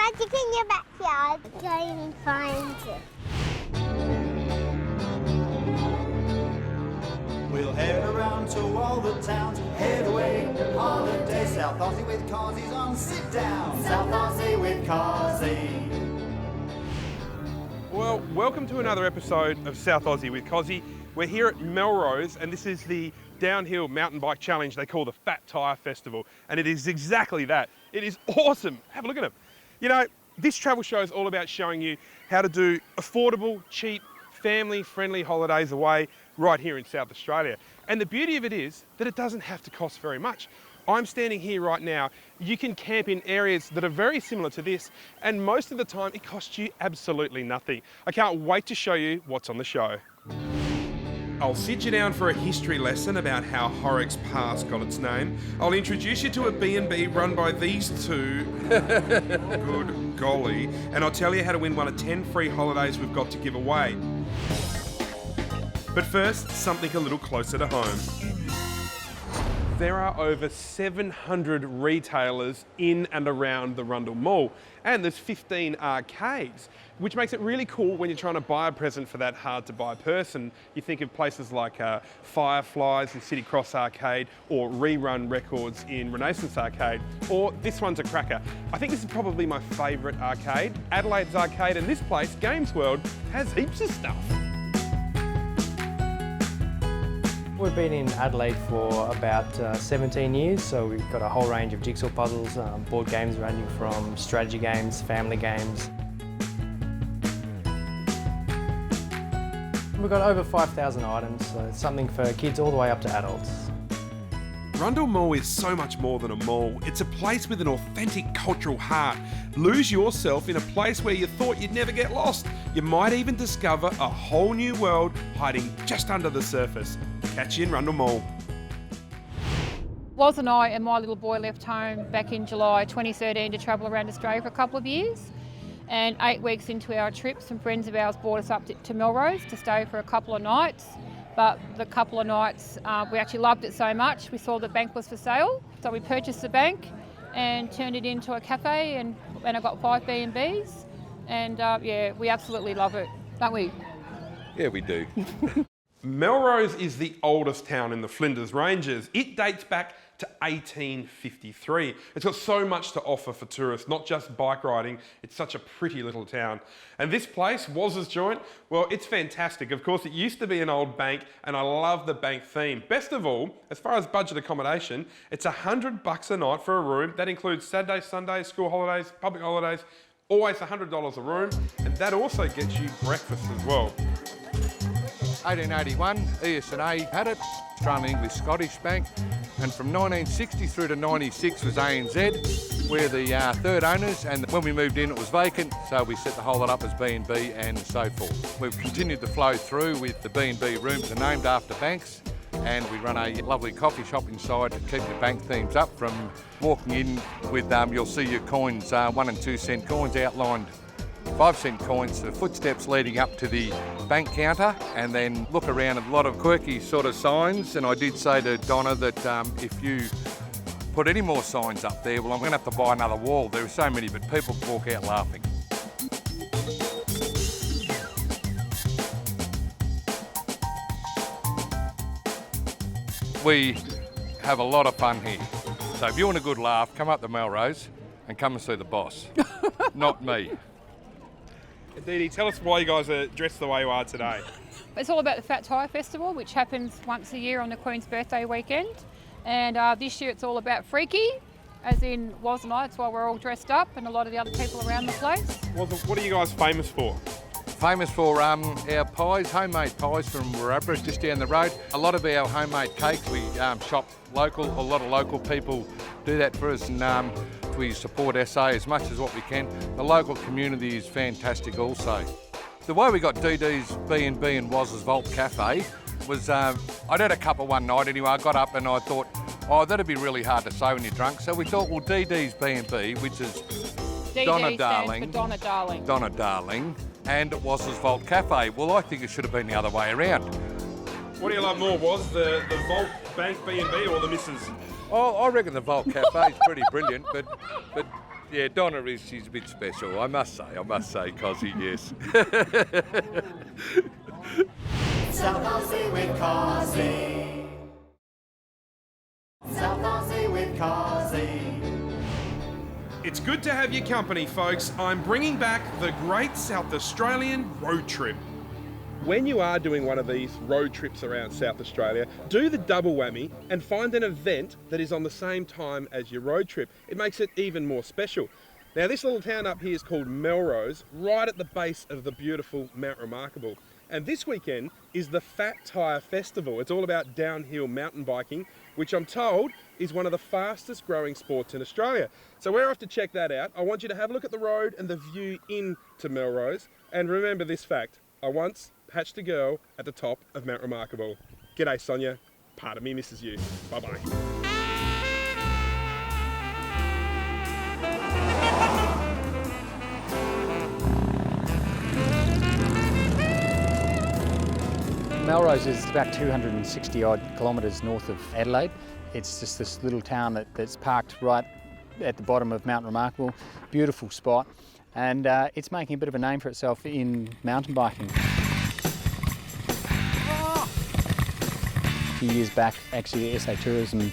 magic in your backyard. Go and find it. We'll head around to all the towns, head away, holiday. South Aussie with Cosi's on sit down. South Aussie with Cosi. Well, welcome to another episode of South Aussie with Cosi. We're here at Melrose, and this is the downhill mountain bike challenge they call the Fat Tyre Festival. And it is exactly that. It is awesome. Have a look at them. You know, this travel show is all about showing you how to do affordable, cheap, family-friendly holidays away right here in South Australia. And the beauty of it is that it doesn't have to cost very much. I'm standing here right now. You can camp in areas that are very similar to this, and most of the time it costs you absolutely nothing. I can't wait to show you what's on the show. I'll sit you down for a history lesson about how Horrocks Pass got its name. I'll introduce you to a B&B run by these two. Good golly. And I'll tell you how to win one of 10 free holidays we've got to give away. But first, something a little closer to home. There are over 700 retailers in and around the Rundle Mall, and there's 15 arcades, which makes it really cool when you're trying to buy a present for that hard-to-buy person. You think of places like Fireflies in City Cross Arcade, or Rerun Records in Renaissance Arcade, or this one's a cracker. I think this is probably my favourite arcade, Adelaide's Arcade, and this place, Games World, has heaps of stuff. We've been in Adelaide for about 17 years, so we've got a whole range of jigsaw puzzles, board games ranging from strategy games, family games. We've got over 5,000 items, so it's something for kids all the way up to adults. Rundle Mall is so much more than a mall. It's a place with an authentic cultural heart. Lose yourself in a place where you thought you'd never get lost. You might even discover a whole new world hiding just under the surface. Catch you in Rundle Mall. Woz and I and my little boy left home back in July 2013 to travel around Australia for a couple of years. And 8 weeks into our trip, some friends of ours brought us up to Melrose to stay for a couple of nights. But the couple of nights, we actually loved it so much, we saw the bank was for sale. So we purchased the bank and turned it into a cafe, and I got 5 B&Bs. And yeah, we absolutely love it, don't we? Yeah, we do. Melrose is the oldest town in the Flinders Ranges. It dates back to 1853. It's got so much to offer for tourists, not just bike riding. It's such a pretty little town. And this place, Wozza's Joint, well, it's fantastic. Of course, it used to be an old bank, and I love the bank theme. Best of all, as far as budget accommodation, it's $100 a night for a room. That includes Saturdays, Sundays, school holidays, public holidays, always $100 a room, and that also gets you breakfast as well. 1881, ES&A had it, Australian English Scottish Bank, and from 1960 through to 96 was ANZ. We're the third owners, and when we moved in it was vacant, so we set the whole lot up as B&B and so forth. We've continued to flow through with the B&B rooms are named after banks, and we run a lovely coffee shop inside to keep the bank themes up. From walking in with, you'll see your coins, 1 and 2 cent coins outlined, 5 cent coins, the footsteps leading up to the bank counter, and then look around at a lot of quirky sort of signs. And I did say to Donna that if you put any more signs up there, well, I'm going to have to buy another wall. There are so many, but people walk out laughing. We have a lot of fun here. So if you want a good laugh, come up to Melrose and come and see the boss, not me. Dee, tell us why you guys are dressed the way you are today. It's all about the Fat Tyre Festival, which happens once a year on the Queen's birthday weekend. And this year it's all about freaky, as in Woz and I. That's why we're all dressed up, and a lot of the other people around the place. What are you guys famous for? Famous for our pies, homemade pies from Warabra, just down the road. A lot of our homemade cakes, we shop local. A lot of local people do that for us, and we support SA as much as what we can. The local community is fantastic also. The way we got DD's B&B and Wozza's Vault Café was, I'd had a cuppa one night anyway. I got up and I thought, oh, that'd be really hard to say when you're drunk. So we thought, well, DD's B&B, which is DD Donna stands Darling. for Donna Darling. Donna Darling. And Wozza's Vault Cafe. Well, I think it should have been the other way around. What do you love more, Woz, the Vault Bank B&B or the Missus? Oh, I reckon the Vault Cafe is pretty brilliant, but Yeah, Donna is, she's a bit special, I must say, Cosi, yes. South Aussie with Cosi. South Aussie with Cosi. It's good to have your company, folks. I'm bringing back the Great South Australian Road Trip. When you are doing one of these road trips around South Australia, do the double whammy and find an event that is on the same time as your road trip. It makes it even more special. Now, this little town up here is called Melrose, right at the base of the beautiful Mount Remarkable. And this weekend is the Fat Tyre Festival. It's all about downhill mountain biking, which I'm told is one of the fastest growing sports in Australia. So we're off to check that out. I want you to have a look at the road and the view into Melrose. And remember this fact, I once patched a girl at the top of Mount Remarkable. G'day, Sonia. Part of me misses you. Bye-bye. Melrose is about 260 odd kilometres north of Adelaide. It's just this little town that's parked right at the bottom of Mount Remarkable. Beautiful spot, and it's making a bit of a name for itself in mountain biking. A few years back, actually, SA Tourism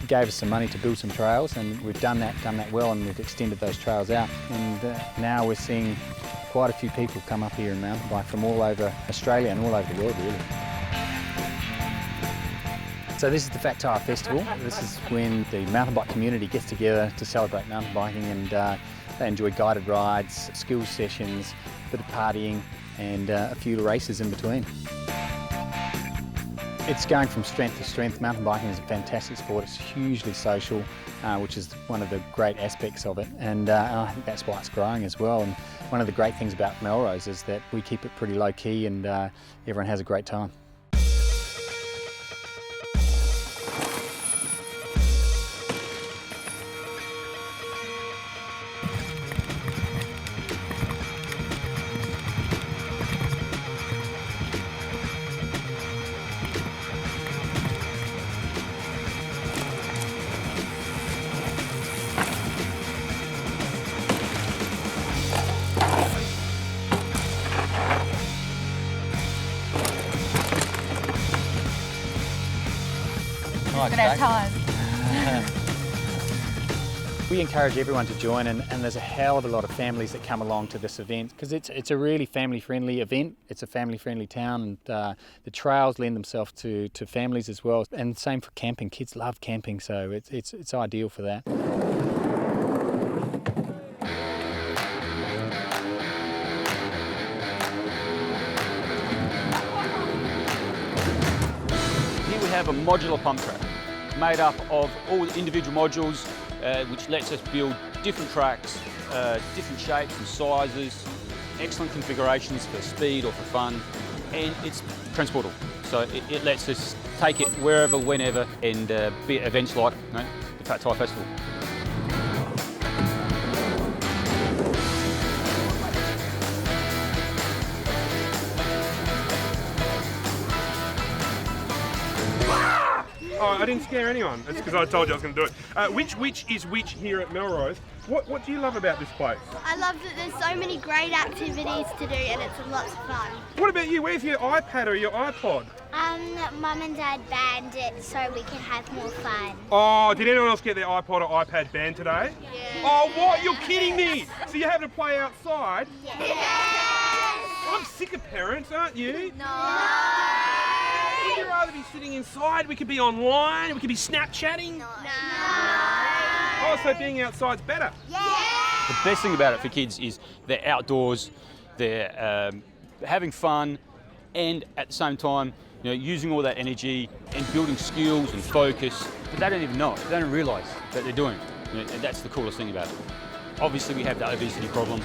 gave us some money to build some trails, and we've done that well, and we've extended those trails out. And now we're seeing quite a few people come up here and mountain bike from all over Australia and all over the world, really. So this is the Fat Tyre Festival. This is when the mountain bike community gets together to celebrate mountain biking, and they enjoy guided rides, skills sessions, a bit of partying, and a few races in between. It's going from strength to strength. Mountain biking is a fantastic sport. It's hugely social, which is one of the great aspects of it, and I think that's why it's growing as well. And one of the great things about Melrose is that we keep it pretty low key, and everyone has a great time. Good at time. We encourage everyone to join, and there's a hell of a lot of families that come along to this event because it's a really family-friendly event. It's a family-friendly town, and the trails lend themselves to families as well. And same for camping. Kids love camping, so it's ideal for that. Here we have a modular pump track made up of all the individual modules, which lets us build different tracks, different shapes and sizes, excellent configurations for speed or for fun, and it's transportable. So it lets us take it wherever, whenever, and be at events like the Fat Tyre Festival. Oh, I didn't scare anyone. That's because I told you I was going to do it. Which is which here at Melrose? What do you love about this place? I love that there's so many great activities to do and it's lots of fun. What about you? Where's your iPad or your iPod? Mum and Dad banned it so we can have more fun. Oh, did anyone else get their iPod or iPad banned today? Yeah. Oh, what? You're kidding me! So you're having to play outside? Yes. I'm sick of parents, aren't you? No. Would you rather be sitting inside? We could be online, we could be Snapchatting. No. Oh, so being outside's better? Yeah. The best thing about it for kids is they're outdoors, they're having fun, and at the same time, using all that energy and building skills and focus. But they don't even know it. They don't realise that they're doing it. And that's the coolest thing about it. Obviously, we have the obesity problem.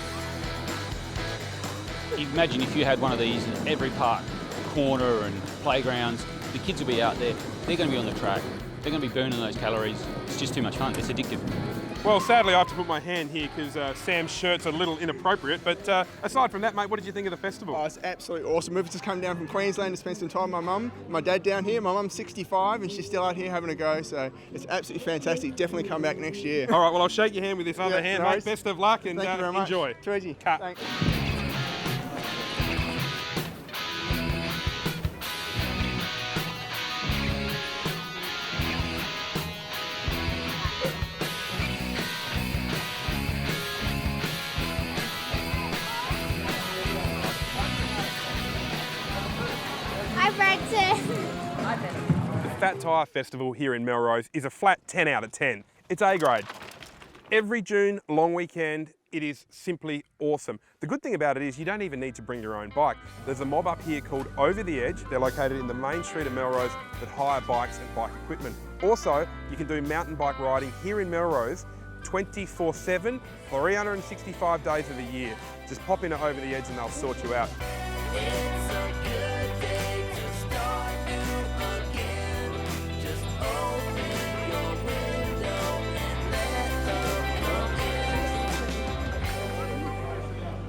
Imagine if you had one of these in every park, corner and playgrounds. The kids will be out there. They're going to be on the track. They're going to be burning those calories. It's just too much fun. It's addictive. Well, sadly, I have to put my hand here because Sam's shirt's a little inappropriate. But aside from that, mate, what did you think of the festival? Oh, it's absolutely awesome. We've just come down from Queensland to spend some time with my mum, my dad down here. My mum's 65 and she's still out here having a go, so it's absolutely fantastic. Definitely come back next year. All right, well, I'll shake your hand with this other hand, no mate. worries. Best of luck and Thank you very much. enjoy. Too easy. Cut. Thanks. Hi, Brenton. The Fat Tyre Festival here in Melrose is a flat 10 out of 10. It's A grade. Every June long weekend, it is simply awesome. The good thing about it is you don't even need to bring your own bike. There's a mob up here called Over the Edge. They're located in the main street of Melrose that hire bikes and bike equipment. Also, you can do mountain bike riding here in Melrose 24/7, 365 days of the year. Just pop into Over the Edge and they'll sort you out.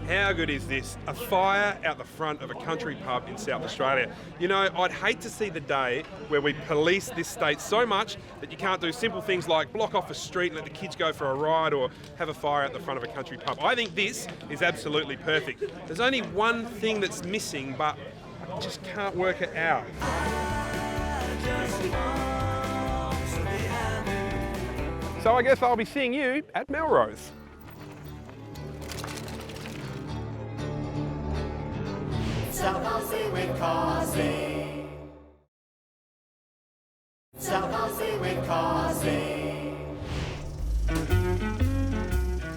How good is this? A fire out the front of a country pub in South Australia. You know, I'd hate to see the day where we police this state so much that you can't do simple things like block off a street and let the kids go for a ride or have a fire out the front of a country pub. I think this is absolutely perfect. There's only one thing that's missing, but I just can't work it out. So I guess I'll be seeing you at Melrose. South Aussie with Cosi. South Aussie with Cosi.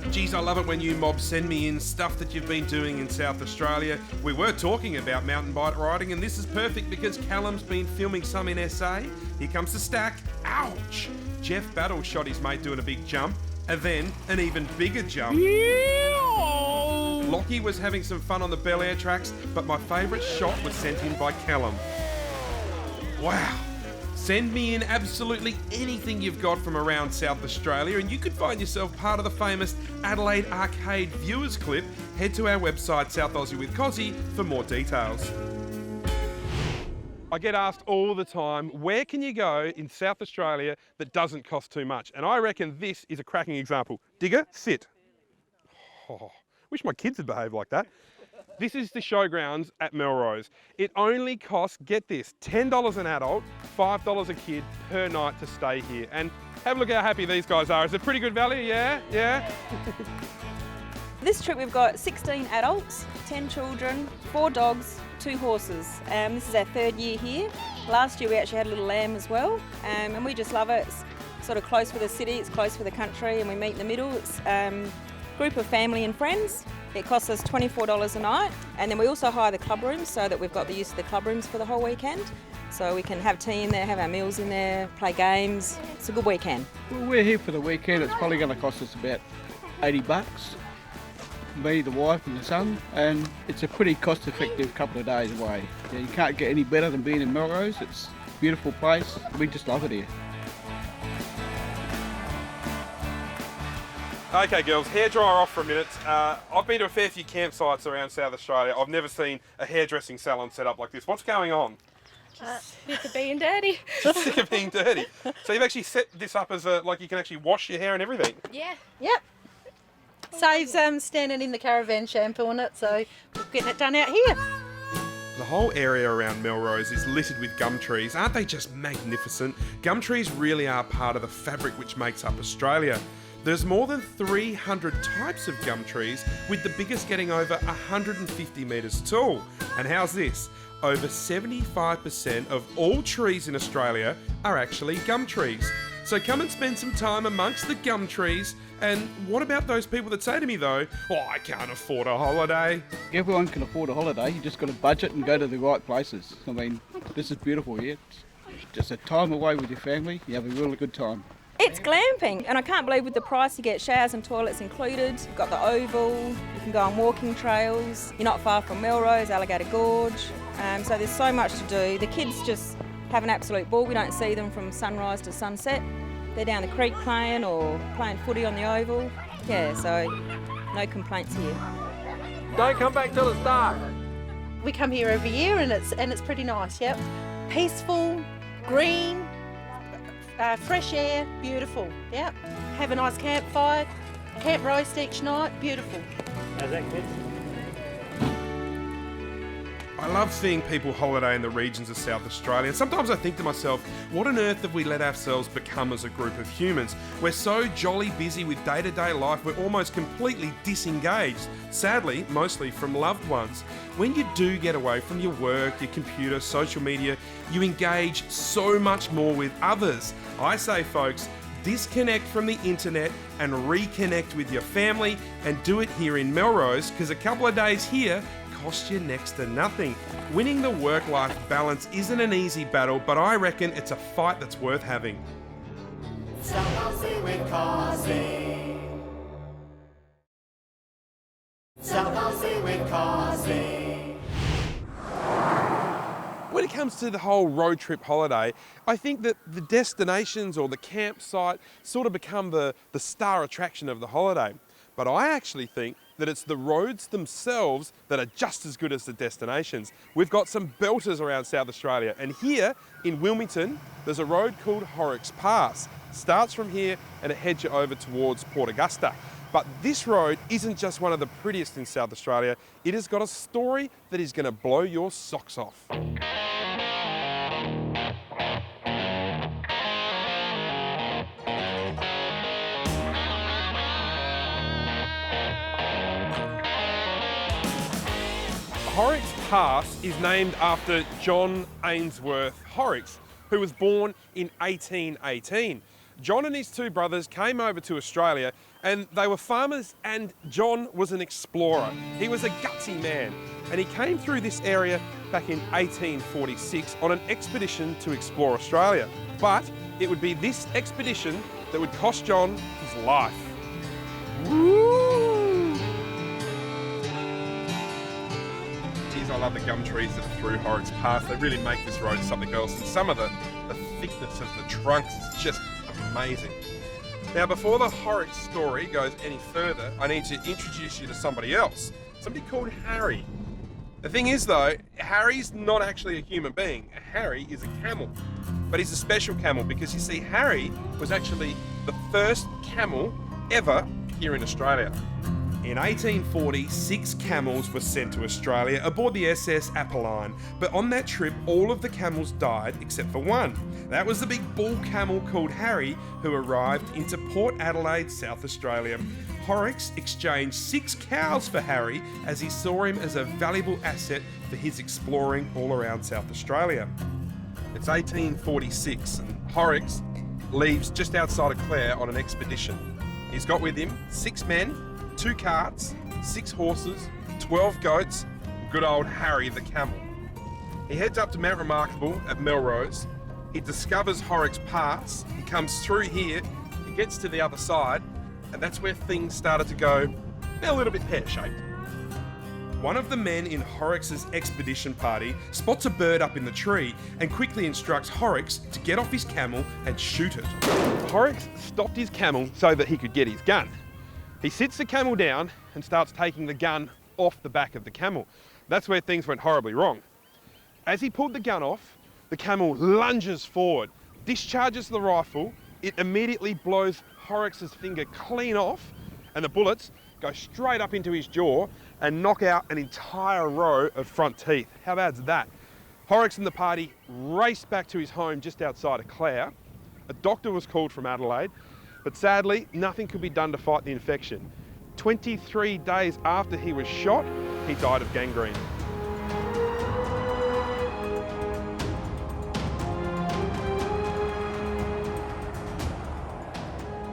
Geez, I love it when you mobs send me in stuff that you've been doing in South Australia. We were talking about mountain bike riding, and this is perfect because Callum's been filming some in SA. Here comes the stack. Ouch! Jeff Battle shot his mate doing a big jump, and then an even bigger jump. Lockie was having some fun on the Bel Air tracks, but my favourite shot was sent in by Callum. Wow. Send me in absolutely anything you've got from around South Australia and you could find yourself part of the famous Adelaide Arcade viewers clip. Head to our website, South Aussie with Cosi, for more details. I get asked all the time, where can you go in South Australia that doesn't cost too much? And I reckon this is a cracking example. Digger, sit. Oh, wish my kids had behaved like that. This is the showgrounds at Melrose. It only costs, get this, $10 an adult, $5 a kid per night to stay here. And have a look how happy these guys are. Is it pretty good value? Yeah? Yeah? This trip we've got 16 adults, 10 children, 4 dogs, 2 horses. This is our 3rd year here. Last year we actually had a little lamb as well, and we just love it. It's sort of close for the city, it's close for the country, and we meet in the middle. It's group of family and friends. It costs us $24 a night, and then we also hire the club rooms so that we've got the use of the club rooms for the whole weekend. So we can have tea in there, have our meals in there, play games. It's a good weekend. Well, we're here for the weekend. It's probably going to cost us about $80. Me, the wife and the son, and it's a pretty cost-effective couple of days away. Yeah, you can't get any better than being in Melrose. It's a beautiful place. We just love it here. Okay, girls, hairdryer off for a minute. I've been to a fair few campsites around South Australia. I've never seen a hairdressing salon set up like this. What's going on? Sick of being dirty. Just sick of being dirty. So you've actually set this up as like you can actually wash your hair and everything? Yeah. Yep. Saves standing in the caravan shampooing it, so we're getting it done out here. The whole area around Melrose is littered with gum trees. Aren't they just magnificent? Gum trees really are part of the fabric which makes up Australia. There's more than 300 types of gum trees, with the biggest getting over 150 metres tall. And how's this? Over 75% of all trees in Australia are actually gum trees. So come and spend some time amongst the gum trees. And what about those people that say to me though, oh, I can't afford a holiday? Everyone can afford a holiday. You just got to budget and go to the right places. I mean, this is beautiful here. It's just a time away with your family. You have a really good time. It's glamping, and I can't believe with the price you get showers and toilets included. You've got the oval, you can go on walking trails. You're not far from Melrose, Alligator Gorge. So there's so much to do. The kids just have an absolute ball. We don't see them from sunrise to sunset. they're down the creek playing or playing footy on the oval. Yeah, so no complaints here. Don't come back till it's dark. We come here every year and it's pretty nice, yep. Peaceful, green, fresh air, beautiful, yep. Have a nice campfire, camp roast each night, beautiful. How's that, kids? I love seeing people holiday in the regions of South Australia. And sometimes I think to myself, what on earth have we let ourselves become as a group of humans? We're so jolly busy with day-to-day life, we're almost completely disengaged. Sadly, mostly from loved ones. When you do get away from your work, your computer, social media, you engage so much more with others. I say, folks, disconnect from the internet and reconnect with your family, and do it here in Melrose, because a couple of days here cost you next to nothing. Winning the work-life balance isn't an easy battle, but I reckon it's a fight that's worth having. South Aussie with Cosi. South Aussie with Cosi. When it comes to the whole road trip holiday, I think that the destinations or the campsite sort of become the star attraction of the holiday. But I actually think that it's the roads themselves that are just as good as the destinations. We've got some belters around South Australia, and here in Wilmington, there's a road called Horrocks Pass. Starts from here and it heads you over towards Port Augusta. But this road isn't just one of the prettiest in South Australia, it has got a story that is going to blow your socks off. Horrocks Pass is named after John Ainsworth Horrocks, who was born in 1818. John and his two brothers came over to Australia and they were farmers, and John was an explorer. He was a gutsy man, and he came through this area back in 1846 on an expedition to explore Australia. But it would be this expedition that would cost John his life. Woo! Geez, I love the gum trees that are through Horrocks Pass. They really make this road something else, and some of the thickness of the trunks is just amazing. Now, before the Horrocks story goes any further, I need to introduce you to somebody else. Somebody called Harry. The thing is though, Harry's not actually a human being. Harry is a camel. But he's a special camel because you see, Harry was actually the first camel ever here in Australia. In 1840, 6 camels were sent to Australia aboard the SS Apolline, but on that trip all of the camels died except for one. That was the big bull camel called Harry, who arrived into Port Adelaide, South Australia. Horrocks exchanged 6 cows for Harry as he saw him as a valuable asset for his exploring all around South Australia. It's 1846 and Horrocks leaves just outside of Clare on an expedition. He's got with him 6 men, 2 carts, 6 horses, 12 goats, good old Harry the camel. He heads up to Mount Remarkable at Melrose. He discovers Horrocks Pass. He comes through here, he gets to the other side, and that's where things started to go a little bit pear-shaped. One of the men in Horrocks' expedition party spots a bird up in the tree and quickly instructs Horrocks to get off his camel and shoot it. Horrocks stopped his camel so that he could get his gun. He sits the camel down and starts taking the gun off the back of the camel. That's where things went horribly wrong. As he pulled the gun off, the camel lunges forward, discharges the rifle, it immediately blows Horrocks' finger clean off, and the bullets go straight up into his jaw and knock out an entire row of front teeth. How bad's that? Horrocks and the party raced back to his home just outside of Clare. A doctor was called from Adelaide, but sadly, nothing could be done to fight the infection. 23 days after he was shot, he died of gangrene.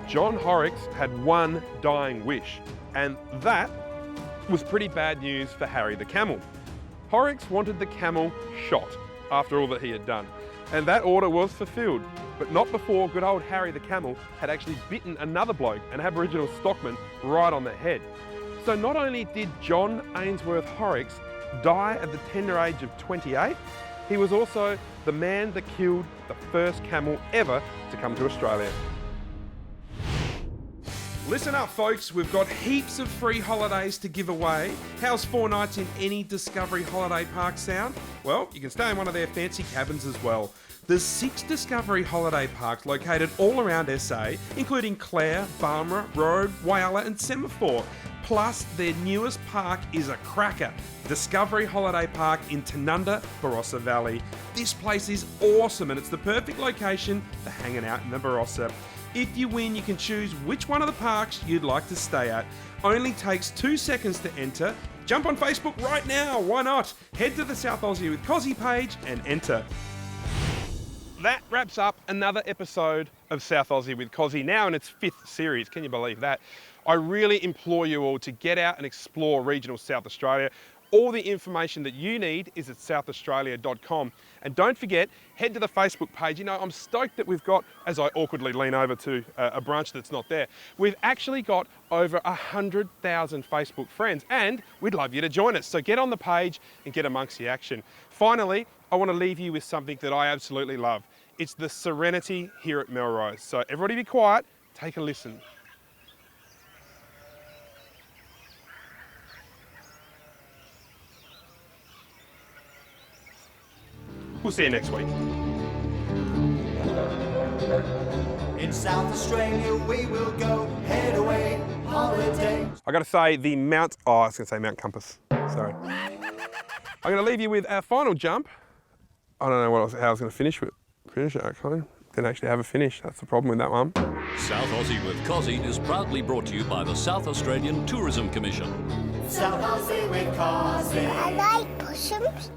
John Horrocks had one dying wish, and that was pretty bad news for Harry the camel. Horrocks wanted the camel shot after all that he had done, and that order was fulfilled, but not before good old Harry the camel had actually bitten another bloke, an Aboriginal stockman, right on the head. So not only did John Ainsworth Horrocks die at the tender age of 28, he was also the man that killed the first camel ever to come to Australia. Listen up, folks. We've got heaps of free holidays to give away. How's 4 nights in any Discovery Holiday Park sound? Well, you can stay in one of their fancy cabins as well. There's 6 Discovery Holiday Parks located all around SA, including Clare, Barmera, Robe, Whyalla and Semaphore. Plus, their newest park is a cracker, Discovery Holiday Park in Tanunda, Barossa Valley. This place is awesome and it's the perfect location for hanging out in the Barossa. If you win, you can choose which one of the parks you'd like to stay at. Only takes 2 seconds to enter. Jump on Facebook right now, why not? Head to the South Aussie with Cosi page and enter. That wraps up another episode of South Aussie with Cosi, now in its 5th series. Can you believe that? I really implore you all to get out and explore regional South Australia. All the information that you need is at southaustralia.com. And don't forget, head to the Facebook page. You know, I'm stoked that we've got, as I awkwardly lean over to a branch that's not there, we've actually got over 100,000 Facebook friends, and we'd love you to join us. So get on the page and get amongst the action. Finally, I want to leave you with something that I absolutely love. It's the serenity here at Melrose. So everybody be quiet, take a listen. We'll see you next week. In South Australia we will go, head away, holiday. I got to say the Mount, oh, I was going to say Mount Compass, sorry. I'm going to leave you with our final jump. I don't know how I was going to finish it actually. Didn't actually have a finish, that's the problem with that one. South Aussie with Cosi is proudly brought to you by the South Australian Tourism Commission. South Aussie with Cosi. I like possums.